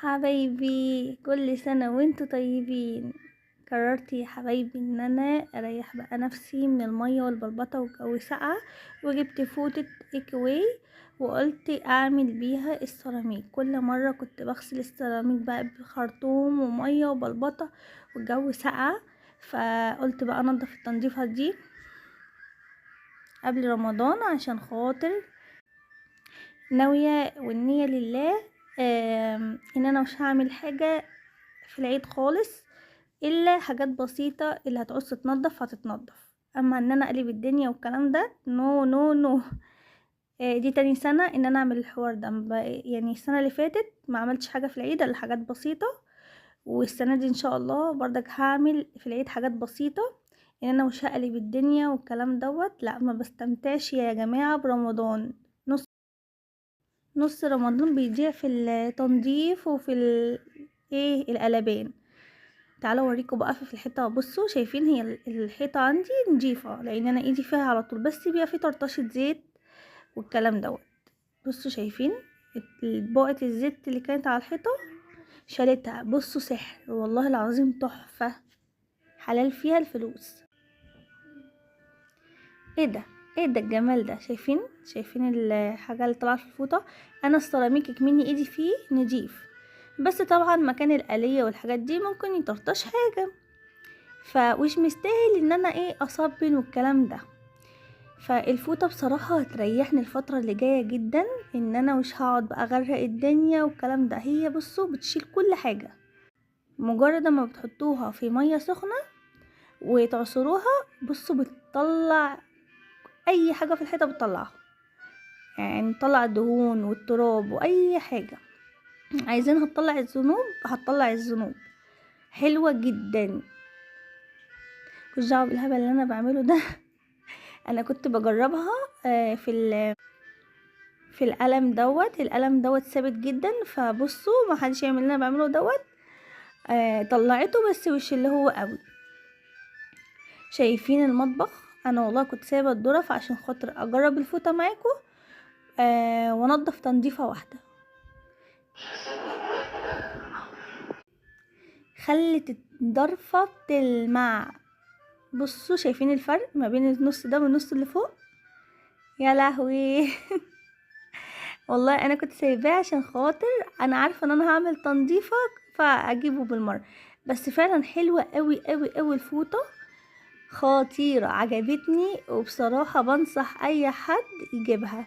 حبايبي كل سنة وانتوا طيبين. قررت يا حبايبي ان انا اريح بقى نفسي من المية والبلبطة والجو ساقعة، وجبت فوطة ايك واي وقلت اعمل بيها السيراميك. كل مرة كنت بغسل السيراميك بقى بخرطوم ومية وبلبطة والجو ساقعة، فقلت بقى انضف التنظيفة دي قبل رمضان عشان خاطر ناوية والنية لله. ان انا مش هعمل حاجة في العيد خالص الا حاجات بسيطة، اللي هتعوز تتنضف هتتنضف، اما ان انا اقلب الدنيا والكلام ده نو نو نو. دي تاني سنة ان انا اعمل الحوار ده، يعني السنة اللي فاتت ما عملتش حاجة في العيد الا حاجات بسيطة، والسنة دي ان شاء الله برضك هعمل في العيد حاجات بسيطة. ان انا مش هقلب الدنيا والكلام دوت، لا ما بستمتعش يا جماعة برمضان. نص رمضان بيضيع في التنظيف وفي القلبان. تعالوا اوريكم بقى في الحيطه. بصوا شايفين هي الحيطه عندي نضيفه لان انا ايدي فيها على طول، بس بيبقى في طرطشه زيت والكلام دوت. بصوا شايفين بقعه الزيت اللي كانت على الحيطه شالتها. بصوا سحر والله العظيم، تحفه، حلال فيها الفلوس. ايه ده، ايه ده الجمال ده؟ شايفين الحاجه اللي طلعت في الفوطه. انا السيراميك مني ايدي فيه نضيف، بس طبعا مكان الآلية والحاجات دي ممكن يطرطش حاجه، فمش مستاهل ان انا اصبن والكلام ده. فالفوطه بصراحه هتريحني الفتره اللي جايه جدا، ان انا مش هقعد بقى اغرق الدنيا والكلام ده. هي بصوا بتشيل كل حاجه، مجرد ما بتحطوها في ميه سخنه وتعصروها بصوا بتطلع اي حاجه في الحيطه، بتطلعها، يعني تطلع الدهون والتراب واي حاجه عايزينها تطلع الذنوب، هتطلع الذنوب. حلوه جدا، مش دعوه بالهبل اللي انا بعمله ده. انا كنت بجربها في القلم دوت ثابت جدا، فبصوا ما حدش يعمل اللي انا بعمله دوت. طلعته بس مش اللي هو قوي. شايفين المطبخ؟ انا والله كنت سايبه الظرف عشان خاطر اجرب الفوطه معاكم وانضف تنظيفه واحده. خلت الضرفه تلمع. بصوا شايفين الفرق ما بين النص ده والنص اللي فوق؟ يا لهوي. والله انا كنت سايباه عشان خاطر انا عارفه ان انا هعمل تنظيفه فاجيبه بالمره، بس فعلا حلوه قوي قوي قوي الفوطه، خطيره، عجبتني، وبصراحه بنصح اي حد يجيبها.